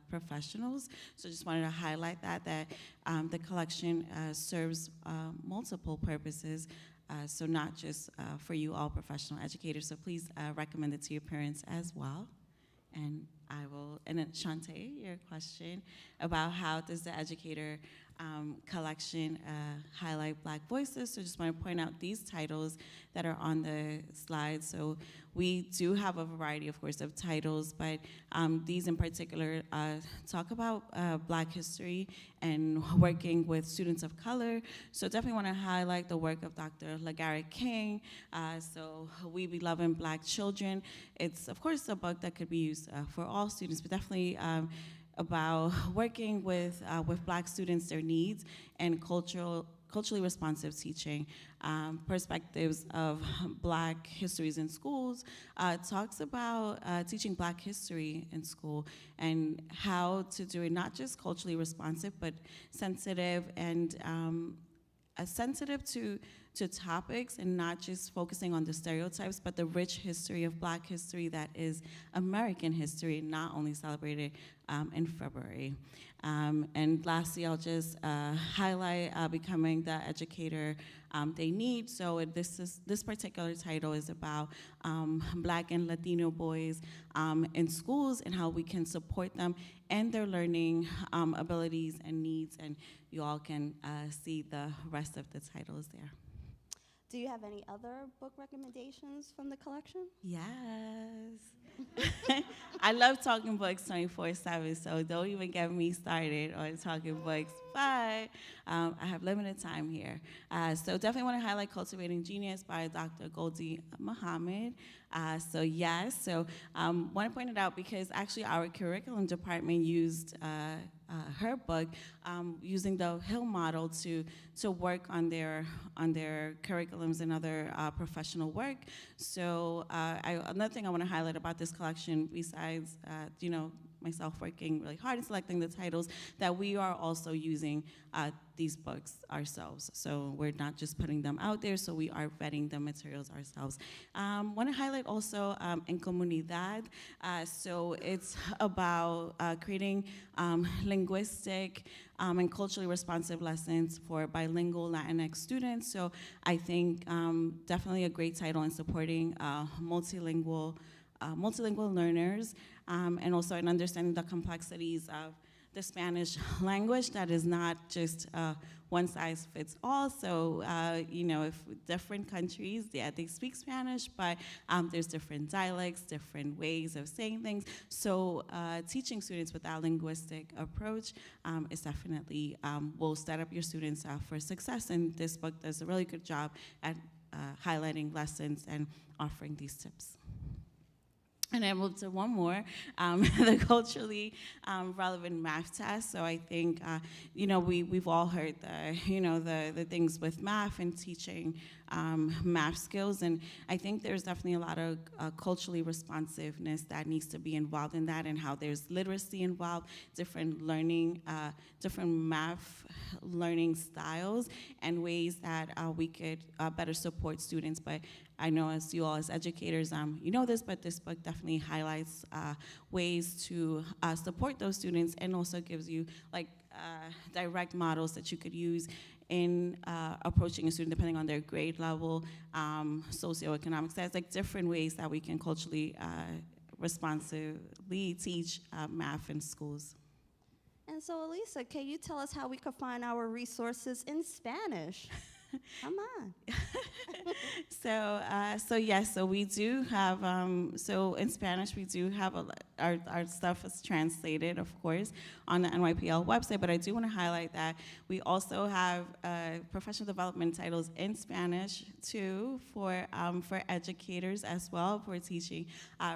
professionals. So just wanted to highlight that the collection serves multiple purposes. So not just for you all professional educators. So please recommend it to your parents as well. And and then Shantae, your question about how does the Educator collection highlight Black voices. So just want to point out these titles that are on the slide. So we do have a variety, of course, of titles, but these in particular talk about Black history and working with students of color. So definitely want to highlight the work of Dr. LaGarrett King. So We Be Loving Black Children. It's, of course, a book that could be used for all students, but definitely about working with Black students, their needs, and culturally responsive teaching. Perspectives of Black histories in schools talks about teaching Black history in school and how to do it not just culturally responsive, but sensitive and sensitive to topics and not just focusing on the stereotypes, but the rich history of Black history that is American history, not only celebrated in February. And lastly, I'll just highlight Becoming the Educator They Need. So this particular title is about Black and Latino boys in schools and how we can support them and their learning abilities and needs. And you all can see the rest of the titles there. Do you have any other book recommendations from the collection? Yes. I love talking books 24/7, so don't even get me started on talking books, but I have limited time here. So definitely want to highlight Cultivating Genius by Dr. Goldie Muhammad. So want to point it out because actually our curriculum department used her book using the Hill model to work on their curriculums and other professional work. So another thing I want to highlight about this collection, besides myself working really hard and selecting the titles, that we are also using these books ourselves. So we're not just putting them out there, so we are vetting the materials ourselves. Want to highlight also En Comunidad. So it's about creating linguistic and culturally responsive lessons for bilingual Latinx students. So I think definitely a great title in supporting multilingual learners, and also in understanding the complexities of the Spanish language that is not just one size fits all. So, if different countries, they speak Spanish, but there's different dialects, different ways of saying things. So teaching students with that linguistic approach is definitely will set up your students for success. And this book does a really good job at highlighting lessons and offering these tips. And I moved to one more, the culturally relevant math test. So I think, we've all heard the things with math and teaching math skills. And I think there's definitely a lot of culturally responsiveness that needs to be involved in that, and how there's literacy involved, different math learning styles, and ways that we could better support students. But I know as you all as educators, you know this, but this book definitely highlights ways to support those students, and also gives you direct models that you could use in approaching a student depending on their grade level, socioeconomic status, different ways that we can culturally responsibly teach math in schools. And so, Elisa, can you tell us how we could find our resources in Spanish? Come on. So we do have, so in Spanish, we do have our stuff is translated, of course, on the NYPL website, but I do want to highlight that we also have professional development titles in Spanish, too, for educators as well, for teaching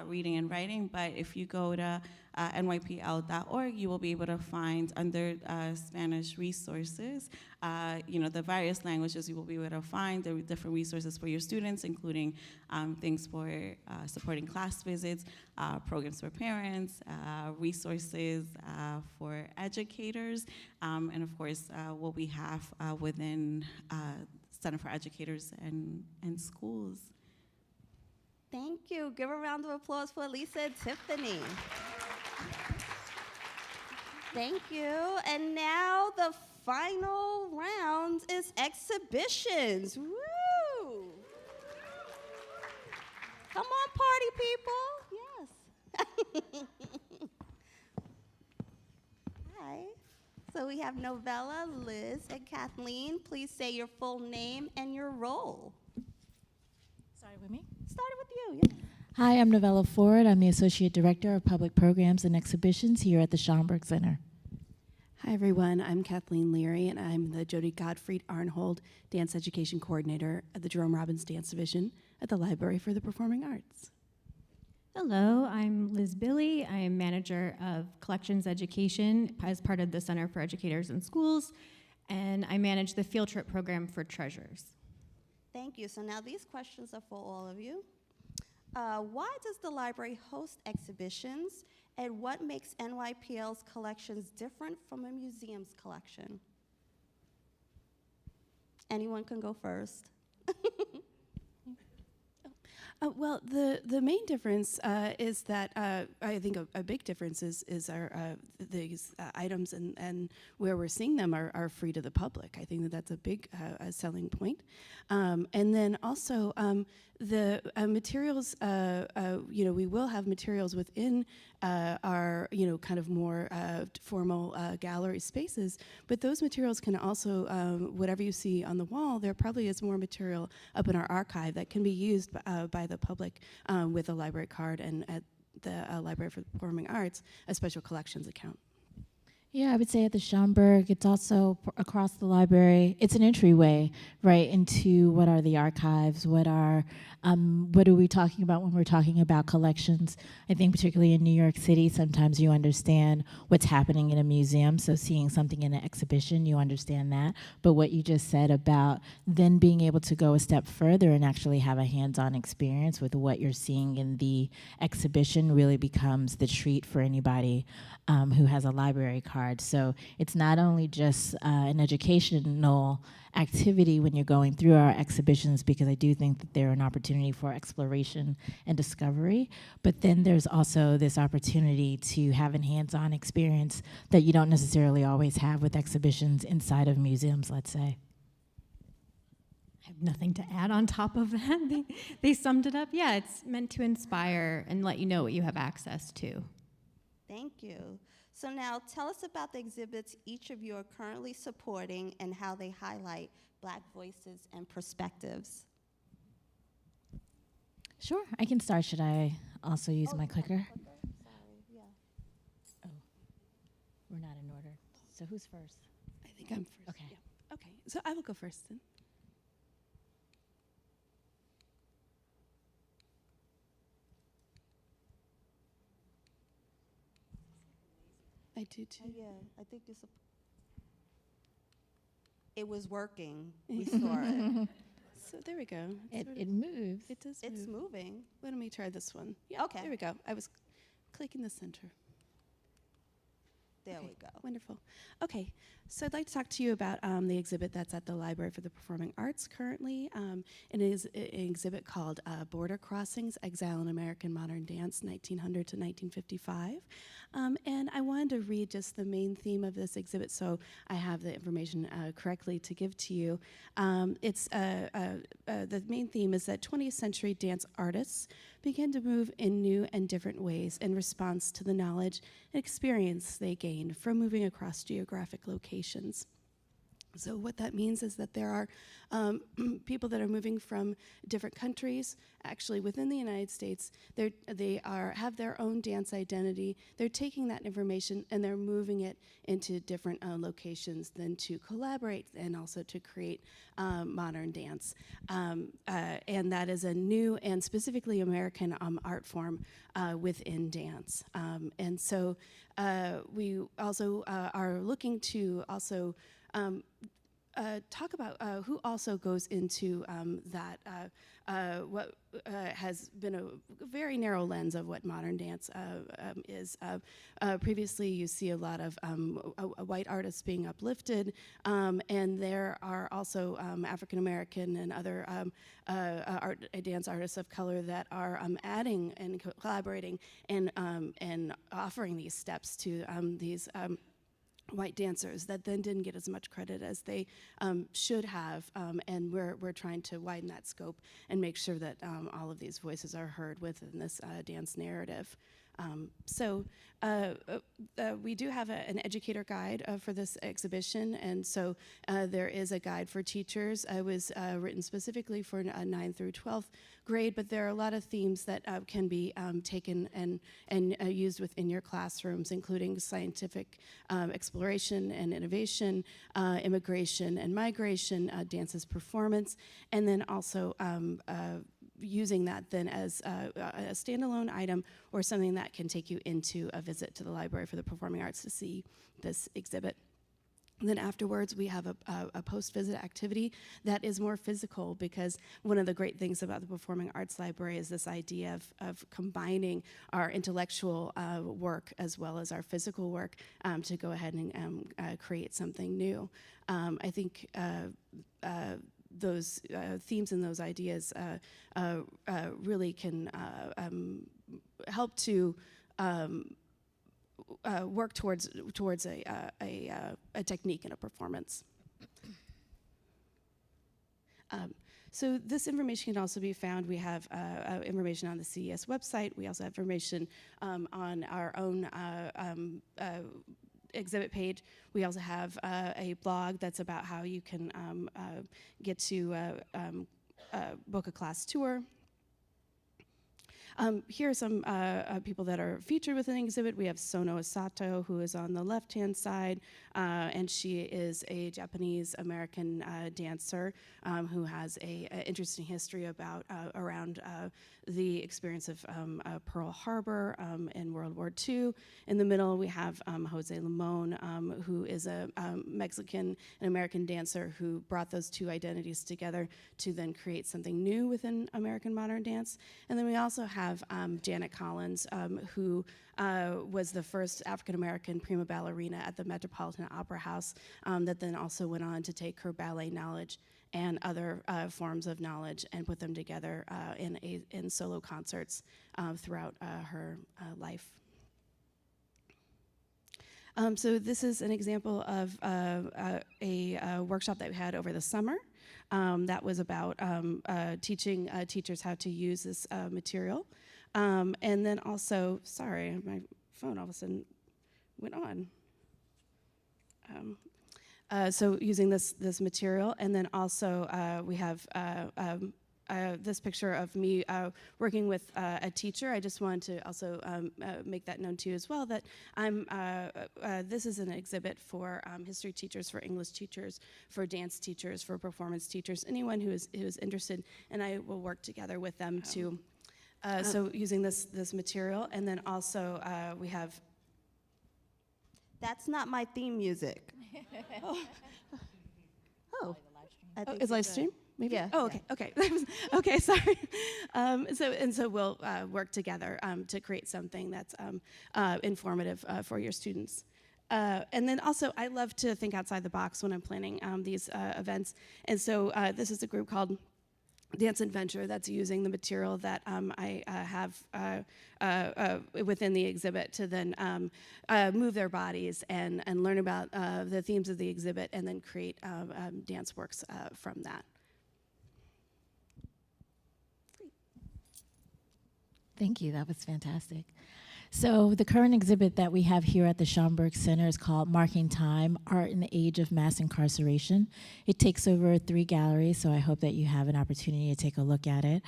reading and writing. But if you go to nypl.org, you will be able to find under Spanish resources, the various languages. You will be able to find the different resources for your students, including things for supporting class visits, programs for parents, resources for educators, and of course what we have within Center for Educators and Schools. Thank you. Give a round of applause for Elisa and Tiffany. Thank you. And now the final round is exhibitions. Woo! Come on, party people. Yes. Hi. So we have Novella, Liz, and Kathleen. Please say your full name and your role. Started with me. Started with you. Yeah. Hi, I'm Novella Ford. I'm the Associate Director of Public Programs and Exhibitions here at the Schomburg Center. Hi, everyone. I'm Kathleen Leary, and I'm the Jody Gottfried Arnhold Dance Education Coordinator at the Jerome Robbins Dance Division at the Library for the Performing Arts. Hello, I'm Liz Billy. I am Manager of Collections Education as part of the Center for Educators in Schools, and I manage the field trip program for Treasures. Thank you. So now these questions are for all of you. Why does the library host exhibitions, and what makes NYPL's collections different from a museum's collection? Anyone can go first. Well, the main difference is that I think a big difference is our these items and where we're seeing them are free to the public. I think that's a big selling point. And then also the materials. We will have materials within our kind of more formal gallery spaces, but those materials can also whatever you see on the wall. There probably is more material up in our archive that can be used by the public with a library card and at the Library for the Performing Arts, a special collections account. Yeah, I would say at the Schomburg, it's also across the library. It's an entryway, right, into what are the archives, what are we talking about when we're talking about collections. I think particularly in New York City, sometimes you understand what's happening in a museum, so seeing something in an exhibition, you understand that. But what you just said about then being able to go a step further and actually have a hands-on experience with what you're seeing in the exhibition really becomes the treat for anybody who has a library card. So it's not only just an educational activity when you're going through our exhibitions, because I do think that they're an opportunity for exploration and discovery, but then there's also this opportunity to have a hands-on experience that you don't necessarily always have with exhibitions inside of museums, let's say. I have nothing to add on top of that. They summed it up. Yeah, it's meant to inspire and let you know what you have access to. Thank you. So now tell us about the exhibits each of you are currently supporting and how they highlight Black voices and perspectives. Sure, I can start. Should I also use my clicker? Sorry, yeah. Oh, we're not in order. So who's first? I think I'm first. Okay. Yeah. Okay, so I will go first then. I do too. Yeah, I think this. It was working. We saw it. So there we go. It moves. It does It's move. moving. Let me try this one. Yeah, Okay. there we go. I was clicking the center. There Okay, we go. Wonderful. Okay, so I'd like to talk to you about the exhibit that's at the Library for the Performing Arts currently. It is an exhibit called Border Crossings, Exile in American Modern Dance, 1900 to 1955. And I wanted to read just the main theme of this exhibit so I have the information correctly to give to you. The main theme is that 20th century dance artists began to move in new and different ways in response to the knowledge and experience they gained from moving across geographic locations. So what that means is that there are people that are moving from different countries, actually within the United States. They have their own dance identity. They're taking that information and they're moving it into different locations then to collaborate and also to create modern dance. And that is a new and specifically American art form within dance. And so we also are looking to also talk about who also goes into that, what has been a very narrow lens of what modern dance is. Previously, you see a lot of white artists being uplifted, and there are also African American and other dance artists of color that are adding and collaborating and offering these steps to these white dancers that then didn't get as much credit as they should have, and we're trying to widen that scope and make sure that all of these voices are heard within this dance narrative. We do have an educator guide for this exhibition, and so there is a guide for teachers. It was written specifically for 9th through 12th grade, but there are a lot of themes that can be taken and used within your classrooms, including scientific exploration and innovation, immigration and migration, dance as performance, and then also using that then as a standalone item or something that can take you into a visit to the Library for the Performing Arts to see this exhibit. And then afterwards, we have a post-visit activity that is more physical, because one of the great things about the Performing Arts Library is this idea of combining our intellectual work as well as our physical work to go ahead and create something new. I think those themes and those ideas really can help to work towards a technique and a performance. So this information can also be found. We have information on the CES website. We also have information on our own exhibit page. We also have a blog that's about how you can get to book a class tour. Here are some people that are featured within the exhibit. We have Sono Asato, who is on the left-hand side, and she is a Japanese-American dancer who has an interesting history around the experience of Pearl Harbor in World War II. In the middle, we have Jose Limon, who is a Mexican and American dancer who brought those two identities together to then create something new within American modern dance. And then we also have Janet Collins, who was the first African-American prima ballerina at the Metropolitan Opera House, that then also went on to take her ballet knowledge and other forms of knowledge and put them together in solo concerts throughout her life. So this is an example of a workshop that we had over the summer that was about teaching teachers how to use this material. And then also, sorry, my phone all of a sudden went on. So using this material, and then also we have this picture of me working with a teacher. I just wanted to also make that known to you as well, that this is an exhibit for history teachers, for English teachers, for dance teachers, for performance teachers, anyone who is interested, and I will work together with them to, so using this material, and then also we have. That's not my theme music. Oh. I think Is we're live good. stream? Maybe? Yeah. Oh, okay, okay. Okay, sorry. So we'll work together to create something that's informative for your students. And then also, I love to think outside the box when I'm planning these events. And so this is a group called Dance Adventure that's using the material that I have within the exhibit to then move their bodies and learn about the themes of the exhibit, and then create dance works from that. Thank you. That was fantastic. So the current exhibit that we have here at the Schomburg Center is called Marking Time, Art in the Age of Mass Incarceration. It takes over 3 galleries, so I hope that you have an opportunity to take a look at it.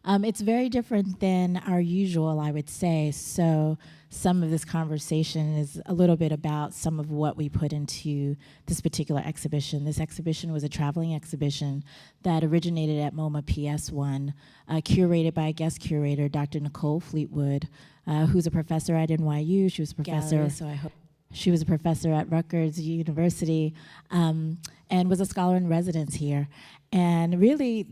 It's very different than our usual, I would say, so some of this conversation is a little bit about some of what we put into this particular exhibition. This exhibition was a traveling exhibition that originated at MoMA PS1, curated by a guest curator, Dr. Nicole Fleetwood, who's a professor at NYU. She was a professor, so I hope she was a professor at Rutgers University, and was a scholar in residence here. And really,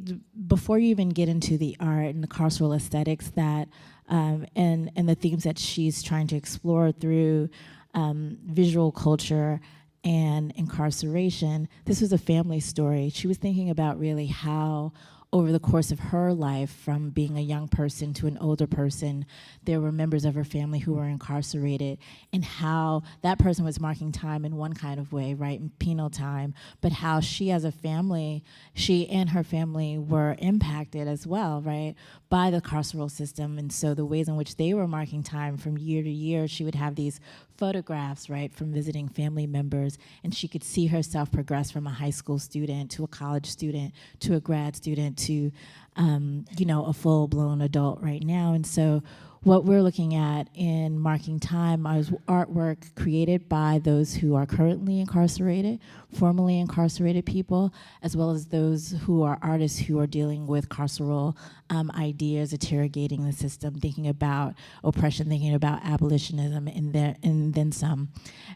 before you even get into the art and the carceral aesthetics that, and the themes that she's trying to explore through visual culture and incarceration, this was a family story. She was thinking about really how over the course of her life, from being a young person to an older person, there were members of her family who were incarcerated, and how that person was marking time in one kind of way, right, in penal time, but how she as a family, she and her family were impacted as well, right, by the carceral system. And so the ways in which they were marking time from year to year, she would have these photographs, right, from visiting family members, and she could see herself progress from a high school student to a college student to a grad student to, a full-blown adult right now. And so what we're looking at in Marking Time is artwork created by those who are currently incarcerated, formerly incarcerated people, as well as those who are artists who are dealing with carceral ideas, interrogating the system, thinking about oppression, thinking about abolitionism, and then some.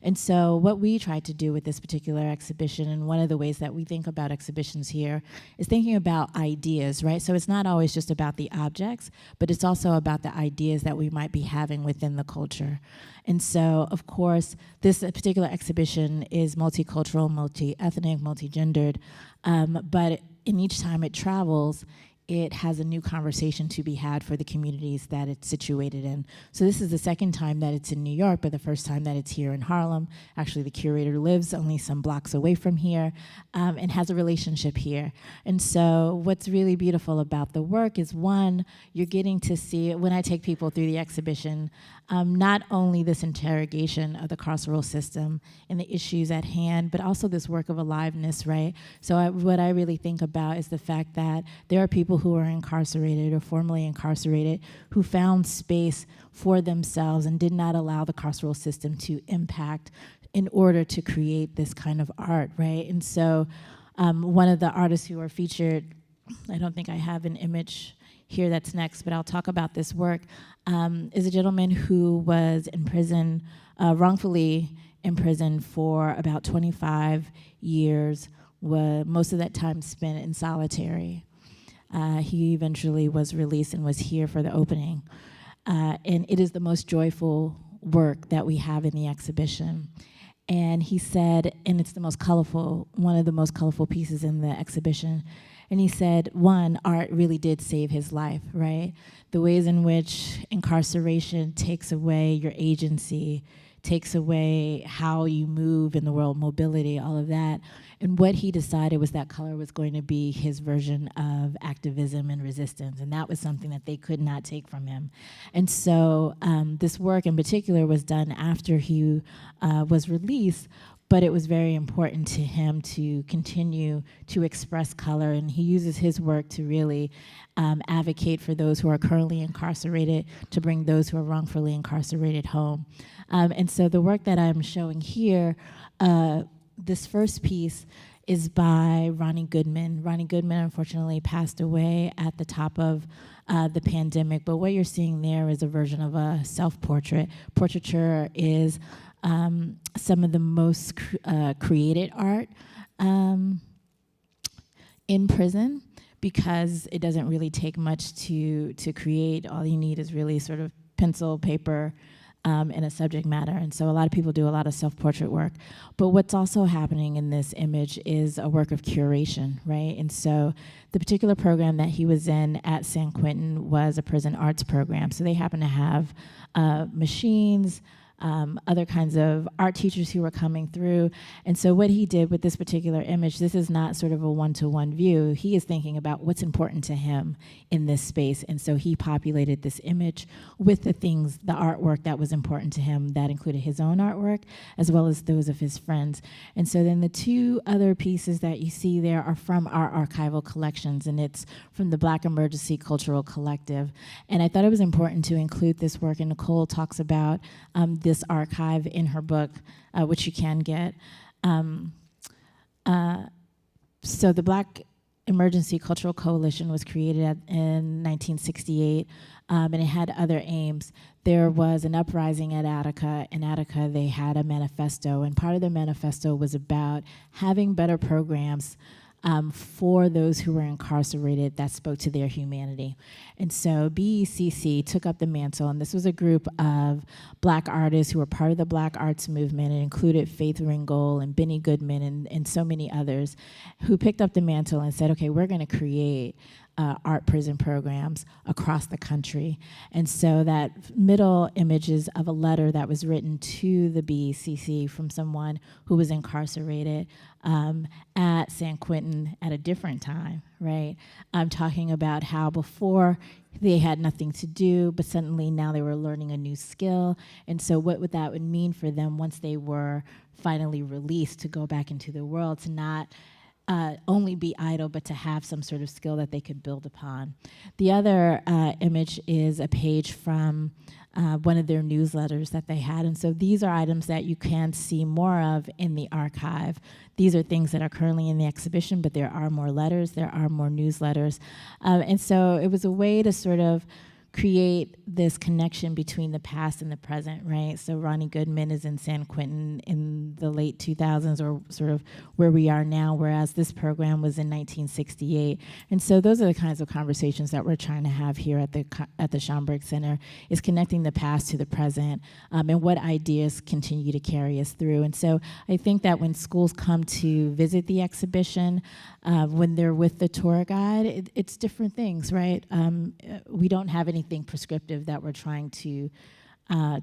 And so what we tried to do with this particular exhibition, and one of the ways that we think about exhibitions here, is thinking about ideas, right? So it's not always just about the objects, but it's also about the ideas that we might be having within the culture. And so, of course, this particular exhibition is multicultural, multi-ethnic, multi-gendered, but in each time it travels, it has a new conversation to be had for the communities that it's situated in. So this is the second time that it's in New York, but the first time that it's here in Harlem. Actually, the curator lives only some blocks away from here, and has a relationship here. And so what's really beautiful about the work is, one, you're getting to see, when I take people through the exhibition, not only this interrogation of the carceral system and the issues at hand, but also this work of aliveness, right? So what I really think about is the fact that there are people who are incarcerated or formerly incarcerated who found space for themselves and did not allow the carceral system to impact in order to create this kind of art, right? And so one of the artists who are featured, I don't think I have an image here that's next, but I'll talk about this work, is a gentleman who was in prison, wrongfully imprisoned for about 25 years, most of that time spent in solitary. He eventually was released and was here for the opening. And it is the most joyful work that we have in the exhibition. And he said, and it's the most colorful, one of the most colorful pieces in the exhibition, and he said, one, art really did save his life, right? The ways in which incarceration takes away your agency, takes away how you move in the world, mobility, all of that. And what he decided was that color was going to be his version of activism and resistance, and that was something that they could not take from him. And so this work in particular was done after he was released, but it was very important to him to continue to express color, and he uses his work to really advocate for those who are currently incarcerated, to bring those who are wrongfully incarcerated home. And so the work that I'm showing here, this first piece is by Ronnie Goodman. Ronnie Goodman unfortunately passed away at the top of the pandemic, but what you're seeing there is a version of a self-portrait. Portraiture is some of the most created art in prison, because it doesn't really take much to create. All you need is really sort of pencil, paper, and a subject matter. And so a lot of people do a lot of self-portrait work. But what's also happening in this image is a work of curation, right? And so the particular program that he was in at San Quentin was a prison arts program. So they happen to have machines, other kinds of art teachers who were coming through. And so what he did with this particular image, this is not sort of a one-to-one view. He is thinking about what's important to him in this space. And so he populated this image with the things, the artwork that was important to him, that included his own artwork, as well as those of his friends. And so then the two other pieces that you see there are from our archival collections, and it's from the Black Emergency Cultural Collective. And I thought it was important to include this work, and Nicole talks about this archive in her book, which you can get. So the Black Emergency Cultural Coalition was created in 1968, and it had other aims. There was an uprising at Attica. In Attica, they had a manifesto, and part of the manifesto was about having better programs for those who were incarcerated that spoke to their humanity. And so BECC took up the mantle, and this was a group of Black artists who were part of the Black arts movement. It included Faith Ringgold and Benny Goodman and so many others, who picked up the mantle and said, okay, we're going to create art prison programs across the country. And so that middle image is of a letter that was written to the BECC from someone who was incarcerated at San Quentin at a different time, right? I'm talking about how before they had nothing to do, but suddenly now they were learning a new skill. And so what would that would mean for them once they were finally released to go back into the world, to not only be idle, but to have some sort of skill that they could build upon. The other image is a page from one of their newsletters that they had. And so these are items that you can see more of in the archive. These are things that are currently in the exhibition, but there are more letters, there are more newsletters. And so it was a way to sort of create this connection between the past and the present, right? So Ronnie Goodman is in San Quentin in the late 2000s, or sort of where we are now, whereas this program was in 1968. And so those are the kinds of conversations that we're trying to have here at the Schomburg Center, is connecting the past to the present, and what ideas continue to carry us through. And so I think that when schools come to visit the exhibition, when they're with the tour guide, it's different things, right? We don't have anything prescriptive that we're trying to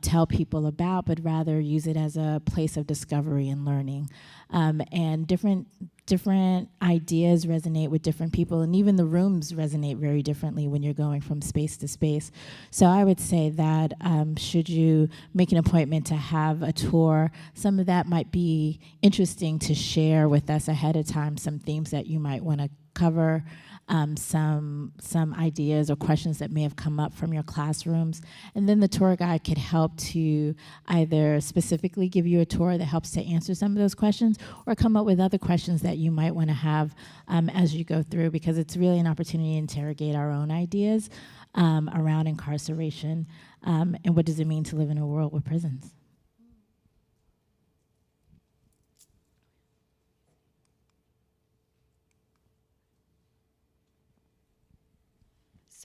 tell people about, but rather use it as a place of discovery and learning. And different ideas resonate with different people, and even the rooms resonate very differently when you're going from space to space. So I would say that should you make an appointment to have a tour, some of that might be interesting to share with us ahead of time, some themes that you might want to cover, some ideas or questions that may have come up from your classrooms. And then the tour guide could help to either specifically give you a tour that helps to answer some of those questions, or come up with other questions that you might want to have as you go through, because it's really an opportunity to interrogate our own ideas around incarceration, and what does it mean to live in a world with prisons.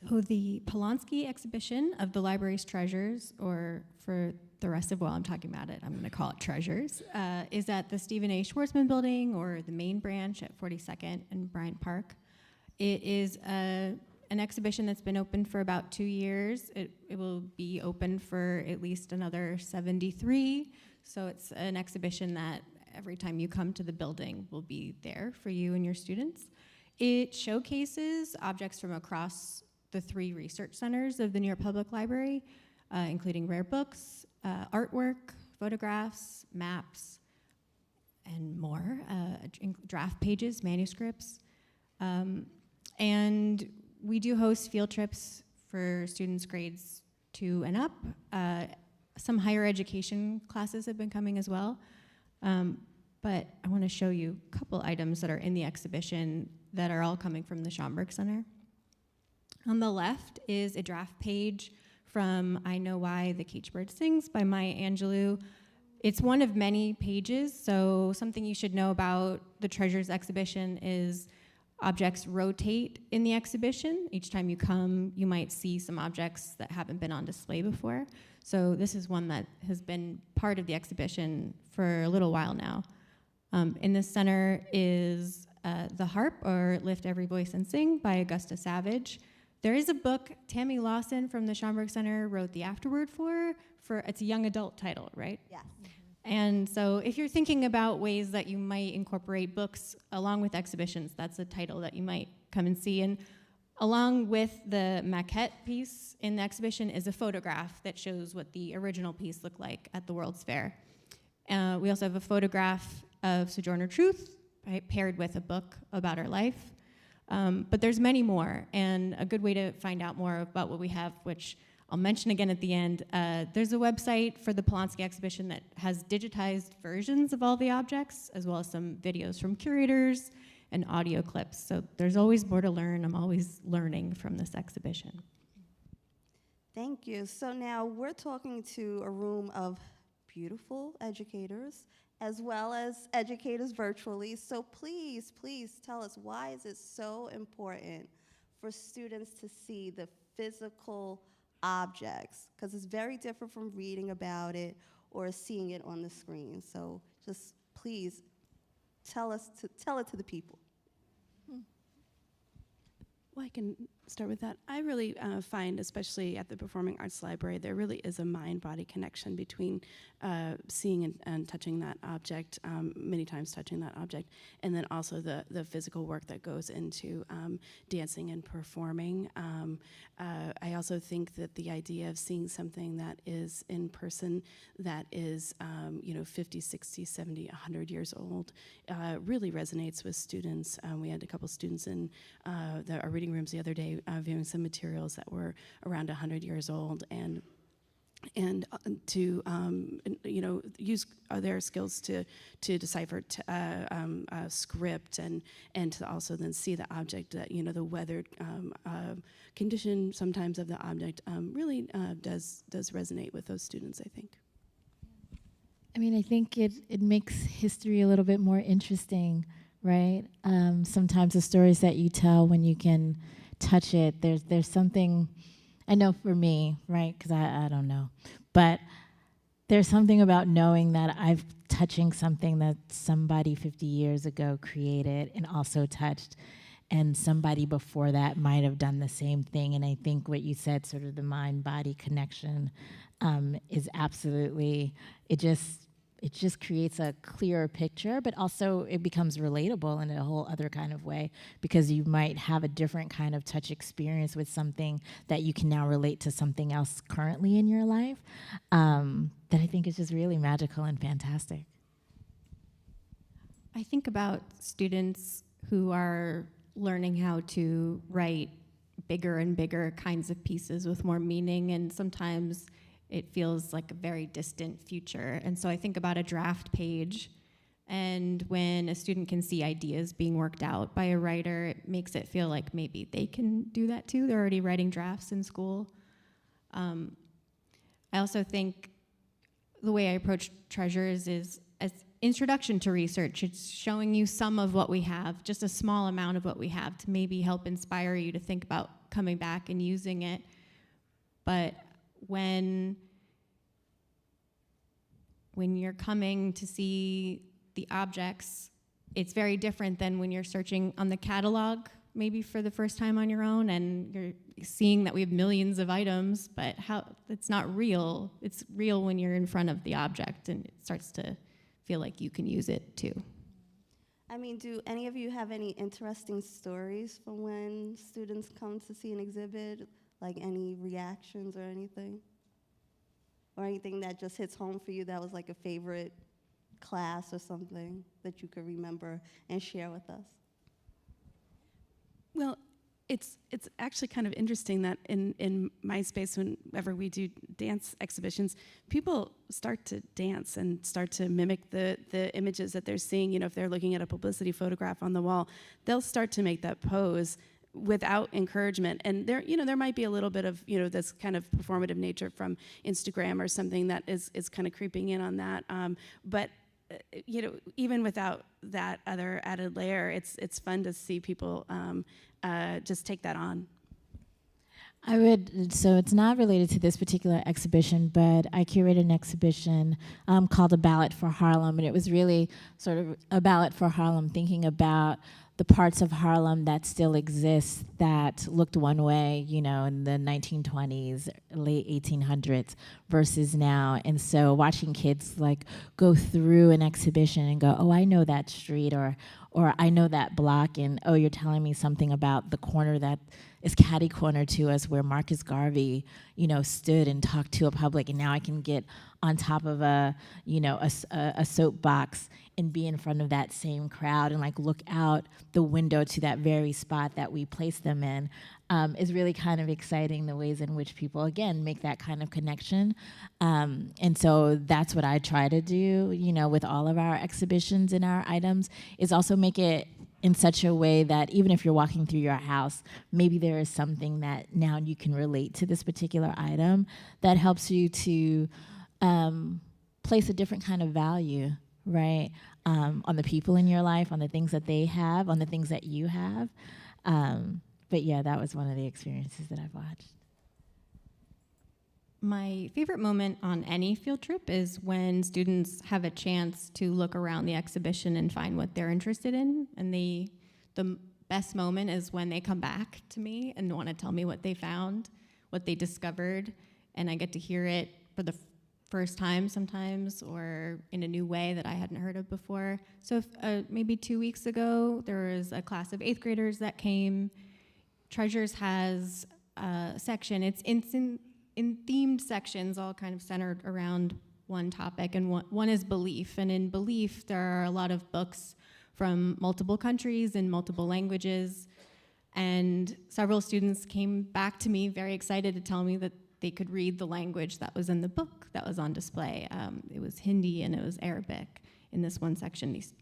So the Polanski exhibition of the library's treasures, or for the rest of while I'm talking about it, I'm going to call it treasures, is at the Stephen A. Schwarzman building, or the main branch at 42nd and Bryant Park. It is an exhibition that's been open for about 2 years. It will be open for at least another 73. So it's an exhibition that every time you come to the building will be there for you and your students. It showcases objects from across the 3 research centers of the New York Public Library, including rare books, artwork, photographs, maps, and more, draft pages, manuscripts. And we do host field trips for students grades 2 and up. Some higher education classes have been coming as well. But I want to show you a couple items that are in the exhibition that are all coming from the Schomburg Center. On the left is a draft page from I Know Why the Caged Bird Sings by Maya Angelou. It's one of many pages, so something you should know about the Treasures exhibition is objects rotate in the exhibition. Each time you come, you might see some objects that haven't been on display before. So this is one that has been part of the exhibition for a little while now. In the center is The Harp, or Lift Every Voice and Sing by Augusta Savage. There is a book Tammy Lawson from the Schomburg Center wrote the afterword for it's a young adult title, right? Yes. And so if you're thinking about ways that you might incorporate books along with exhibitions, that's a title that you might come and see. And along with the maquette piece in the exhibition is a photograph that shows what the original piece looked like at the World's Fair. We also have a photograph of Sojourner Truth, right, paired with a book about her life. But there's many more, and a good way to find out more about what we have, which I'll mention again at the end, there's a website for the Polanski exhibition that has digitized versions of all the objects, as well as some videos from curators and audio clips. So there's always more to learn. I'm always learning from this exhibition. Thank you. So now we're talking to a room of beautiful educators, as well as educators virtually. So please, please tell us, why is it so important for students to see the physical objects? Because it's very different from reading about it or seeing it on the screen. So just please tell it to the people. Well, I can start with that. I really find, especially at the Performing Arts Library, there really is a mind-body connection between seeing and touching that object, many times touching that object, and then also the physical work that goes into dancing and performing. I also think that the idea of seeing something that is in person, that is 50, 60, 70, 100 years old, really resonates with students. We had a couple students in our reading rooms the other day viewing some materials that were around 100 years old, and to use their skills to decipher script, and to also then see the object, that the weathered condition sometimes of the object really does resonate with those students, I think. I mean, I think it makes history a little bit more interesting, right? Sometimes the stories that you tell, when you can touch it, there's something, I know for me, right? Because I don't know, but there's something about knowing that I'm touching something that somebody 50 years ago created and also touched, and somebody before that might have done the same thing. And I think what you said, sort of the mind-body connection, is absolutely, it just creates a clearer picture, but also it becomes relatable in a whole other kind of way, because you might have a different kind of touch experience with something that you can now relate to something else currently in your life, that I think is just really magical and fantastic. I think about students who are learning how to write bigger and bigger kinds of pieces with more meaning, and sometimes it feels like a very distant future. And so I think about a draft page, and when a student can see ideas being worked out by a writer, it makes it feel like maybe they can do that too. They're already writing drafts in school. I also think the way I approach treasures is as introduction to research. It's showing you some of what we have, just a small amount of what we have, to maybe help inspire you to think about coming back and using it. But when you're coming to see the objects, it's very different than when you're searching on the catalog, maybe for the first time on your own, and you're seeing that we have millions of items, but it's not real. It's real when you're in front of the object, and it starts to feel like you can use it too. I mean, do any of you have any interesting stories from when students come to see an exhibit? Like any reactions or anything? Or anything that just hits home for you that was like a favorite class or something that you could remember and share with us? Well, it's actually kind of interesting that in my space, whenever we do dance exhibitions, people start to dance and start to mimic the images that they're seeing. If they're looking at a publicity photograph on the wall, they'll start to make that pose without encouragement. And there might be a little bit of this kind of performative nature from Instagram or something that is kind of creeping in on that. But even without that other added layer, it's fun to see people just take that on. So it's not related to this particular exhibition, but I curated an exhibition called A Ballot for Harlem, and it was really sort of a ballot for Harlem, thinking about the parts of Harlem that still exist that looked one way, in the 1920s, late 1800s versus now. And so watching kids like go through an exhibition and go, oh, I know that street, or I know that block, and oh, you're telling me something about the corner that is catty corner to us where Marcus Garvey, stood and talked to a public, and now I can get on top of a soapbox and be in front of that same crowd and like look out the window to that very spot that we placed them in, is really kind of exciting, the ways in which people, again, make that kind of connection. And so that's what I try to do, with all of our exhibitions and our items, is also make it in such a way that even if you're walking through your house, maybe there is something that now you can relate to this particular item that helps you to place a different kind of value, right? On the people in your life, on the things that they have, on the things that you have. But yeah, that was one of the experiences that I've watched. My favorite moment on any field trip is when students have a chance to look around the exhibition and find what they're interested in. And the best moment is when they come back to me and want to tell me what they found, what they discovered, and I get to hear it for the first time sometimes, or in a new way that I hadn't heard of before. So maybe 2 weeks ago, there was a class of 8th graders that came. Treasures has a section. It's in themed sections, all kind of centered around one topic, and one is belief. And in belief, there are a lot of books from multiple countries in multiple languages, and several students came back to me very excited to tell me that they could read the language that was in the book that was on display. It was Hindi and it was Arabic. In this one section, these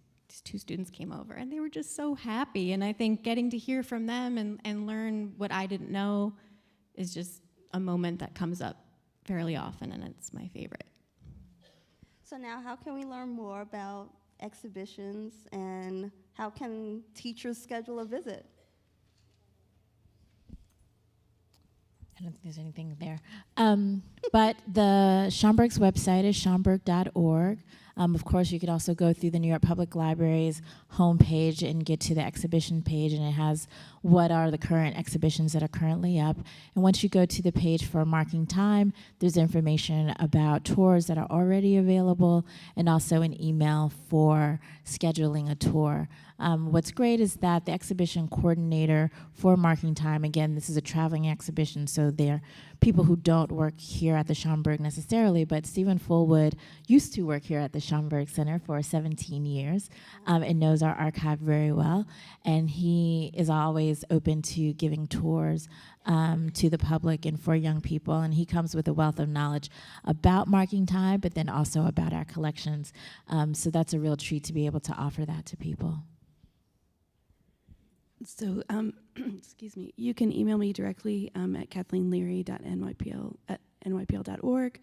2 students came over, and they were just so happy. And I think getting to hear from them and learn what I didn't know is just a moment that comes up fairly often, and it's my favorite. So now how can we learn more about exhibitions, and how can teachers schedule a visit? I don't think there's anything there. But the Schomburg's website is schomburg.org. Of course, you could also go through the New York Public Library's homepage and get to the exhibition page, and it has what are the current exhibitions that are currently up. And once you go to the page for marking time, there's information about tours that are already available, and also an email for scheduling a tour. What's great is that the exhibition coordinator for Marking Time, again, this is a traveling exhibition, so they're people who don't work here at the Schomburg necessarily, but Stephen Fullwood used to work here at the Schomburg Center for 17 years and knows our archive very well. And he is always open to giving tours to the public and for young people. And he comes with a wealth of knowledge about Marking Time, but then also about our collections. So that's a real treat to be able to offer that to people. So, excuse me, you can email me directly at kathleenleary.nypl@nypl.org.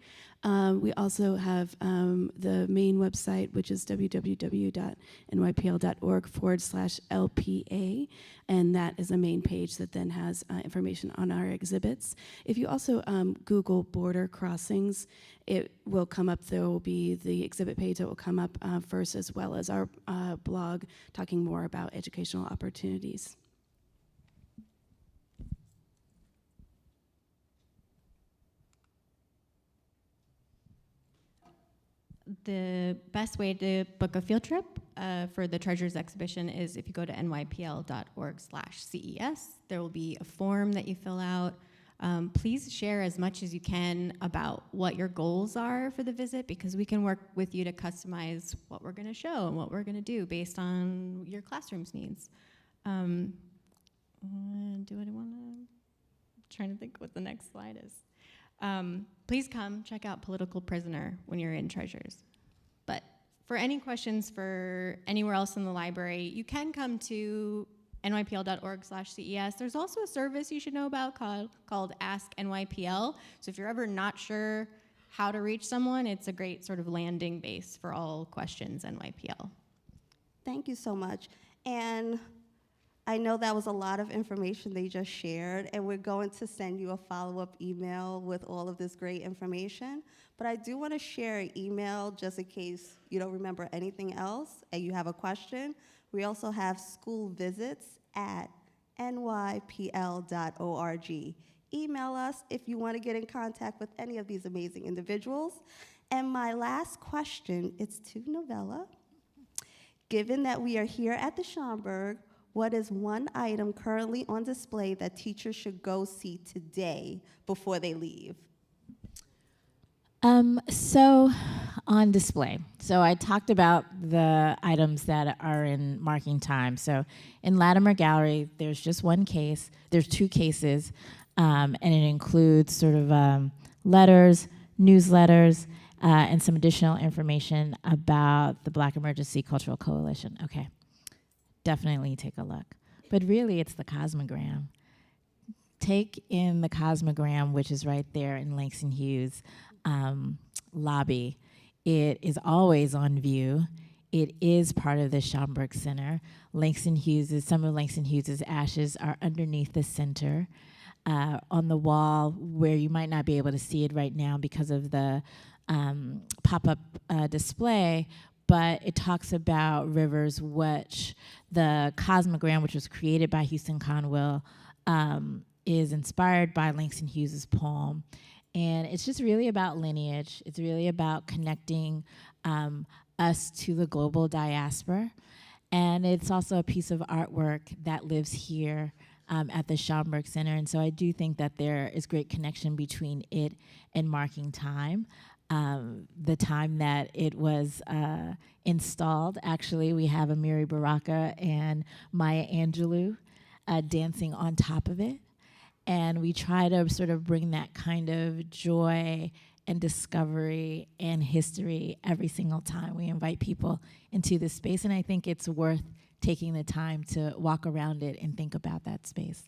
We also have the main website, which is www.nypl.org/LPA, and that is a main page that then has information on our exhibits. If you also Google border crossings, it will come up. There will be the exhibit page that will come up first, as well as our blog talking more about educational opportunities. The best way to book a field trip for the Treasures exhibition is if you go to nypl.org/CES. There will be a form that you fill out. Please share as much as you can about what your goals are for the visit, because we can work with you to customize what we're going to show and what we're going to do based on your classroom's needs. I'm trying to think what the next slide is. Please come check out Political Prisoner when you're in Treasures. But for any questions for anywhere else in the library, you can come to nypl.org/CES. There's also a service you should know about called Ask NYPL. So if you're ever not sure how to reach someone, it's a great sort of landing base for all questions NYPL. Thank you so much. And I know that was a lot of information they just shared, and we're going to send you a follow-up email with all of this great information. But I do want to share an email just in case you don't remember anything else and you have a question. We also have school visits at nypl.org. Email us if you want to get in contact with any of these amazing individuals. And my last question is to Novella. Given that we are here at the Schomburg, what is one item currently on display that teachers should go see today before they leave? So on display. So I talked about the items that are in Marking Time. So in Latimer Gallery, there's just one case. There's 2 cases, and it includes sort of letters, newsletters, and some additional information about the Black Emergency Cultural Coalition. Okay. Definitely take a look. But really, it's the Cosmogram. Take in the Cosmogram, which is right there in Langston Hughes' lobby. It is always on view. It is part of the Schomburg Center. Some of Langston Hughes' ashes are underneath the center. On the wall, where you might not be able to see it right now because of the pop-up display, but it talks about rivers, which the cosmogram, which was created by Houston Conwell, is inspired by Langston Hughes' poem. And it's just really about lineage. It's really about connecting us to the global diaspora. And it's also a piece of artwork that lives here at the Schomburg Center. And so I do think that there is great connection between it and marking time. The time that it was installed, actually, we have Amiri Baraka and Maya Angelou dancing on top of it. And we try to sort of bring that kind of joy and discovery and history every single time we invite people into this space. And I think it's worth taking the time to walk around it and think about that space.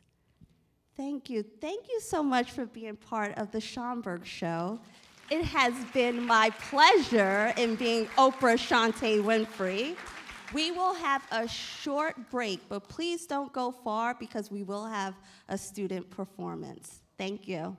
Thank you. Thank you so much for being part of the Schomburg Show. It has been my pleasure in being Oprah Shante Winfrey. We will have a short break, but please don't go far because we will have a student performance. Thank you.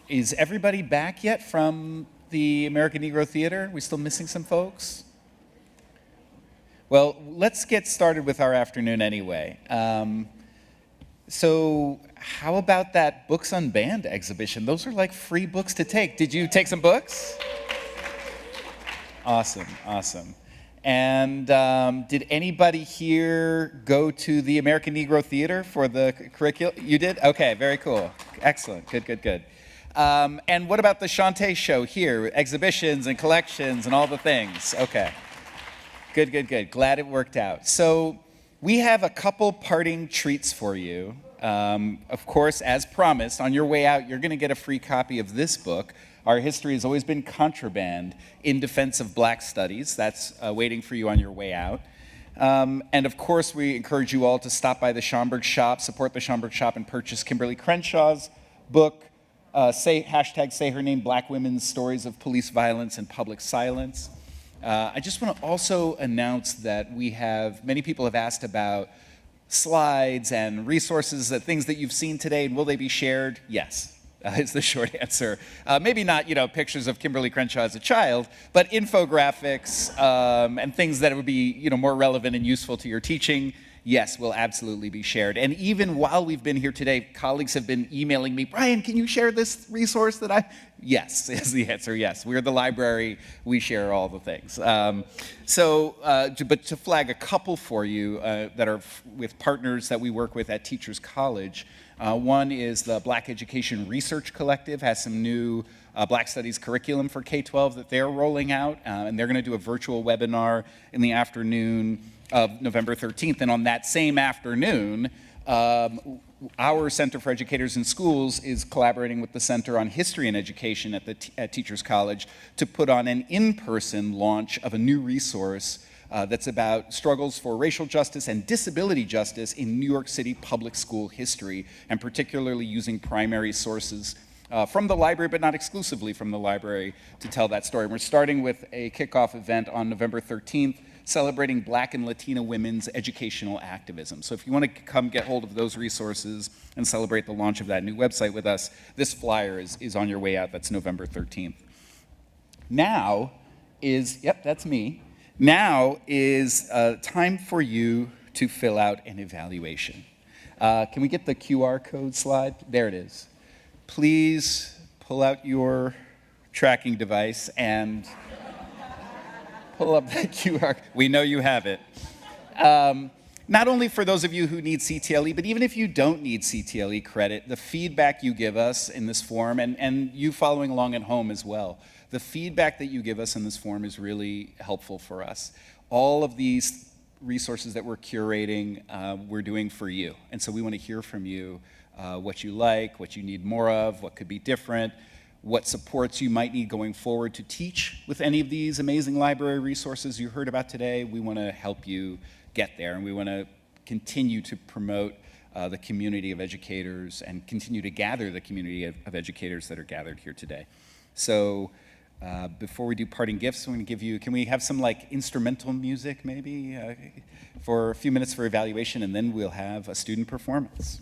Is everybody back yet from the American Negro Theater? We still missing some folks? Well, let's get started with our afternoon anyway. So how about that Books Unbanned exhibition? Those are like free books to take. Did you take some books? Awesome, awesome. And did anybody here go to the American Negro Theater for the curriculum? You did? Okay, very cool. Excellent, good, good, good. And what about the Shantae show here? Exhibitions and collections and all the things. Okay, good, good, good. Glad it worked out. So we have a couple parting treats for you. Of course, as promised, on your way out, you're going to get a free copy of this book. Our history has always been contraband in defense of Black studies. That's waiting for you on your way out. And of course, we encourage you all to stop by the Schomburg shop, support the Schomburg shop, and purchase Kimberly Crenshaw's book, Say Her Name, Black Women's Stories of Police Violence and Public Silence. I just want to also announce that many people have asked about slides and resources, things that you've seen today, and will they be shared? Yes. Is the short answer. Maybe not, pictures of Kimberly Crenshaw as a child, but infographics and things that would be, more relevant and useful to your teaching, yes, will absolutely be shared. And even while we've been here today, colleagues have been emailing me, Brian, can you share this resource that Yes, is the answer, yes. We're the library, we share all the things. But to flag a couple for you that are with partners that we work with at Teachers College, one is the Black Education Research Collective, has some new Black Studies curriculum for K-12 that they're rolling out, and they're going to do a virtual webinar in the afternoon of November 13th. And on that same afternoon, our Center for Educators in Schools is collaborating with the Center on History and Education at Teachers College to put on an in-person launch of a new resource that's about struggles for racial justice and disability justice in New York City public school history, and particularly using primary sources from the library, but not exclusively from the library, to tell that story. We're starting with a kickoff event on November 13th, celebrating Black and Latina women's educational activism. So if you want to come get hold of those resources and celebrate the launch of that new website with us, this flyer is on your way out. That's November 13th. Yep, that's me. Now is time for you to fill out an evaluation. Can we get the QR code slide? There it is. Please pull out your tracking device and pull up that QR. We know you have it. Not only for those of you who need CTLE, but even if you don't need CTLE credit, the feedback you give us in this form, and you following along at home as well, the feedback that you give us in this form is really helpful for us. All of these resources that we're curating, we're doing for you. And so we want to hear from you what you like, what you need more of, what could be different, what supports you might need going forward to teach with any of these amazing library resources you heard about today. We want to help you get there, and we want to continue to promote the community of educators and continue to gather the community of educators that are gathered here today. So before we do parting gifts, I'm going to give you, can we have some instrumental music maybe for a few minutes for evaluation, and then we'll have a student performance.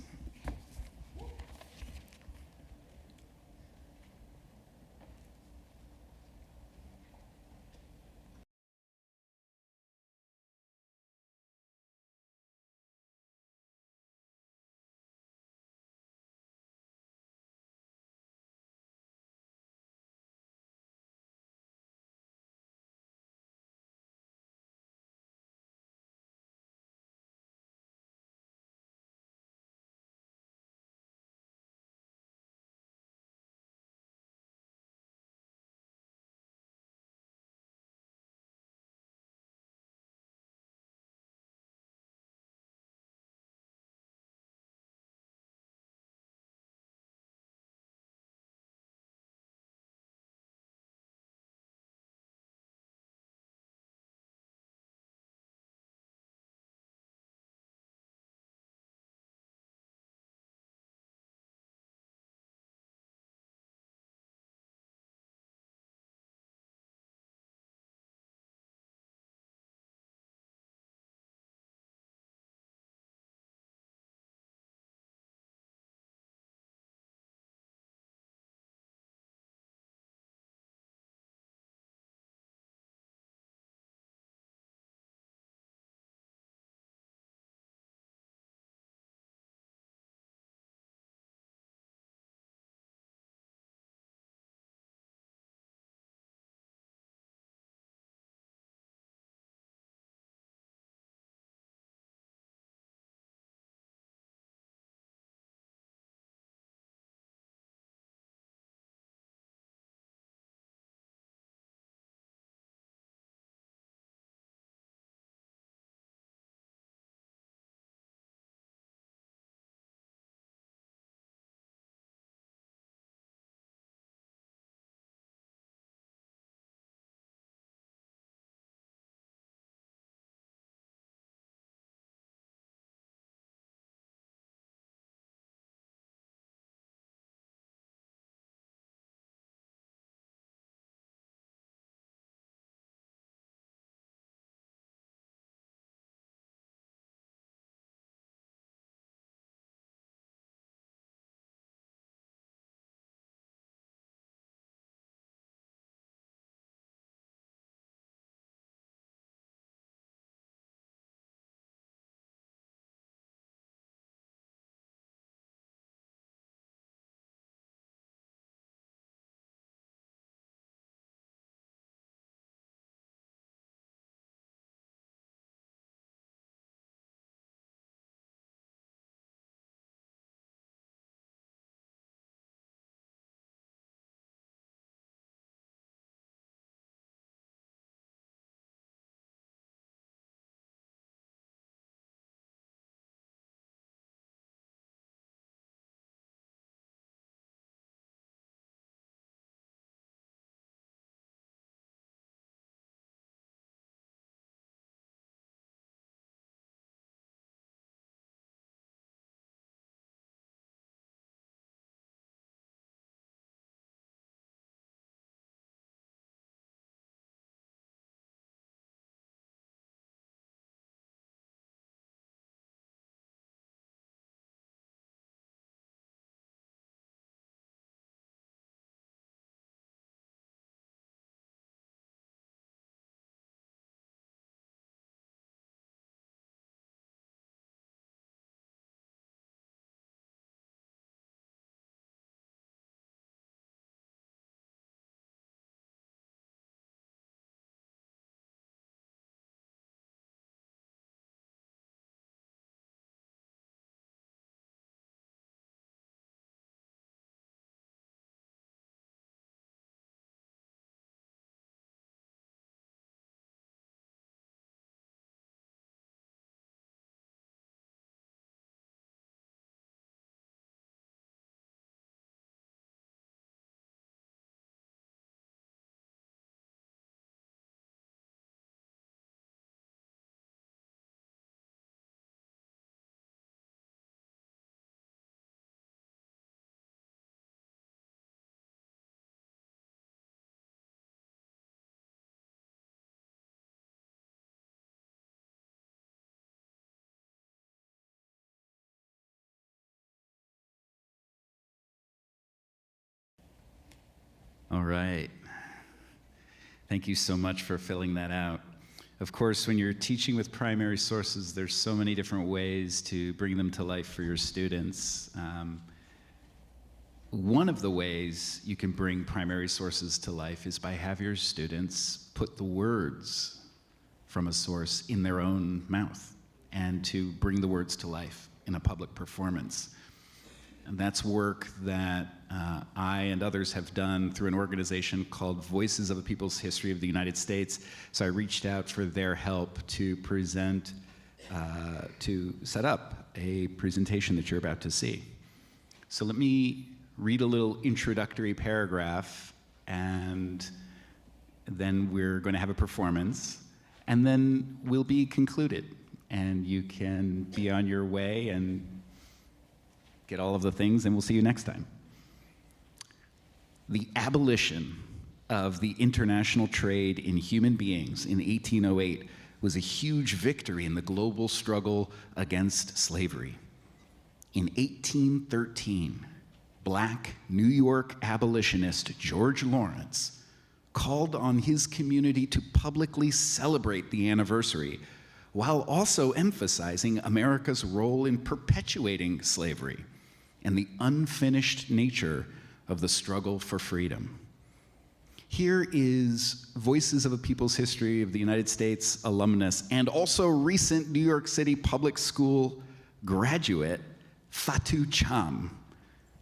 All right. Thank you so much for filling that out. Of course, when you're teaching with primary sources, there's so many different ways to bring them to life for your students. One of the ways you can bring primary sources to life is by having your students put the words from a source in their own mouth and to bring the words to life in a public performance. And that's work that I and others have done through an organization called Voices of the People's History of the United States. So I reached out for their help to present, to set up a presentation that you're about to see. So let me read a little introductory paragraph, and then we're going to have a performance, and then we'll be concluded, and you can be on your way and get all of the things, and we'll see you next time. The abolition of the international trade in human beings in 1808 was a huge victory in the global struggle against slavery. In 1813, Black New York abolitionist George Lawrence called on his community to publicly celebrate the anniversary, while also emphasizing America's role in perpetuating slavery and the unfinished nature of the struggle for freedom. Here is Voices of a People's History of the United States alumnus and also recent New York City Public School graduate, Fatou Cham,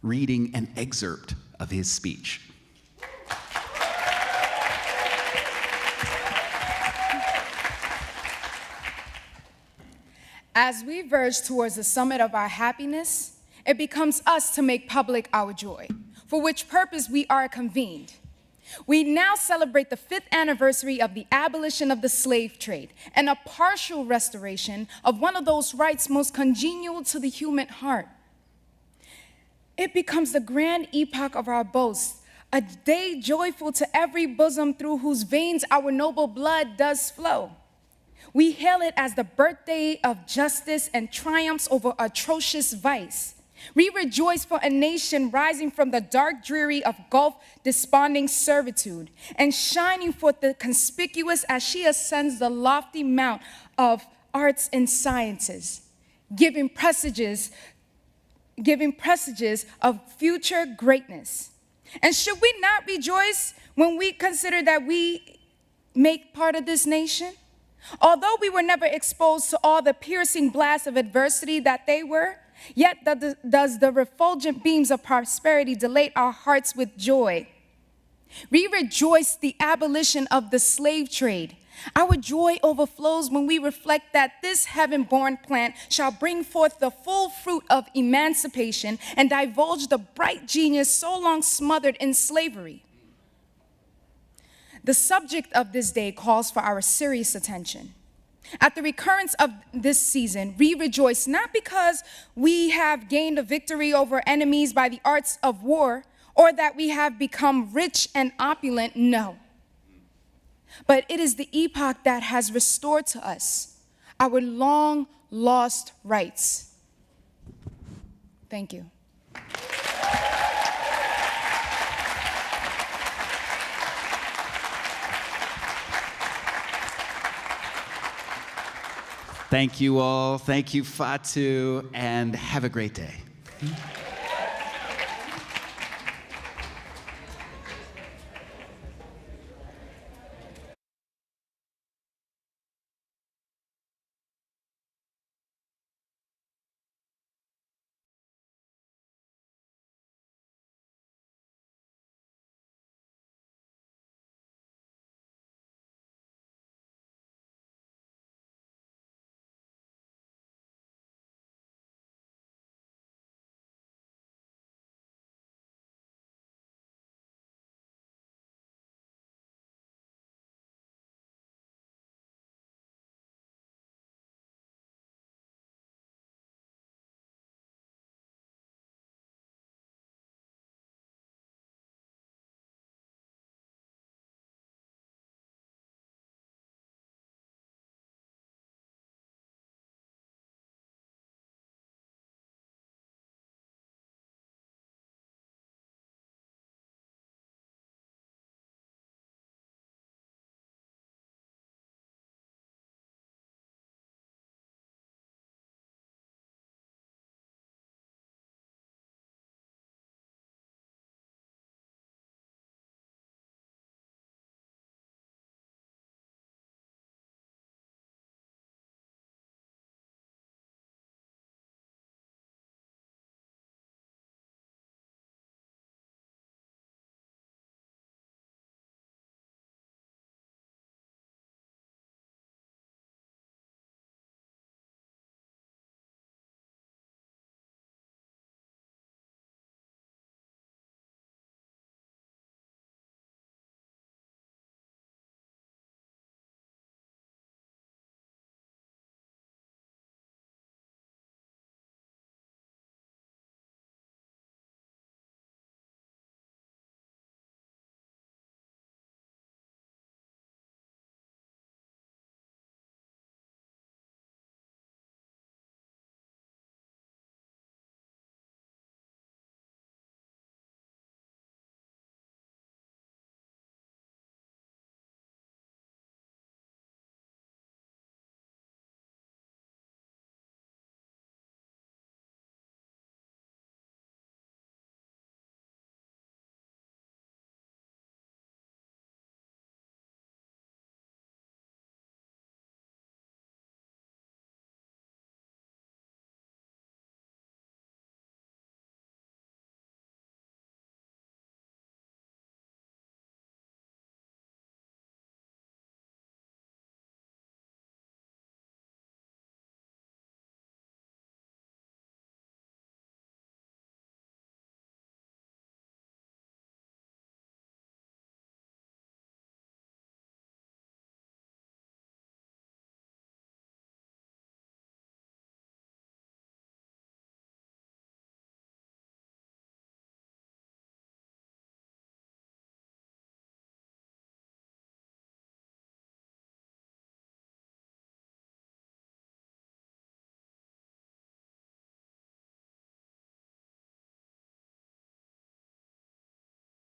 reading an excerpt of his speech. As we verge towards the summit of our happiness, it becomes us to make public our joy, for which purpose we are convened. We now celebrate the 5th anniversary of the abolition of the slave trade and a partial restoration of one of those rights most congenial to the human heart. It becomes the grand epoch of our boast, a day joyful to every bosom through whose veins our noble blood does flow. We hail it as the birthday of justice and triumphs over atrocious vice. We rejoice for a nation rising from the dark dreary of Gulf desponding servitude and shining forth the conspicuous as she ascends the lofty mount of arts and sciences, giving presages of future greatness. And should we not rejoice when we consider that we make part of this nation? Although we were never exposed to all the piercing blasts of adversity that they were, yet does the refulgent beams of prosperity dilate our hearts with joy. We rejoice the abolition of the slave trade. Our joy overflows when we reflect that this heaven-born plant shall bring forth the full fruit of emancipation and divulge the bright genius so long smothered in slavery. The subject of this day calls for our serious attention. At the recurrence of this season, we rejoice not because we have gained a victory over enemies by the arts of war or that we have become rich and opulent, no. But it is the epoch that has restored to us our long lost rights. Thank you. Thank you all. Thank you, Fatou, and have a great day.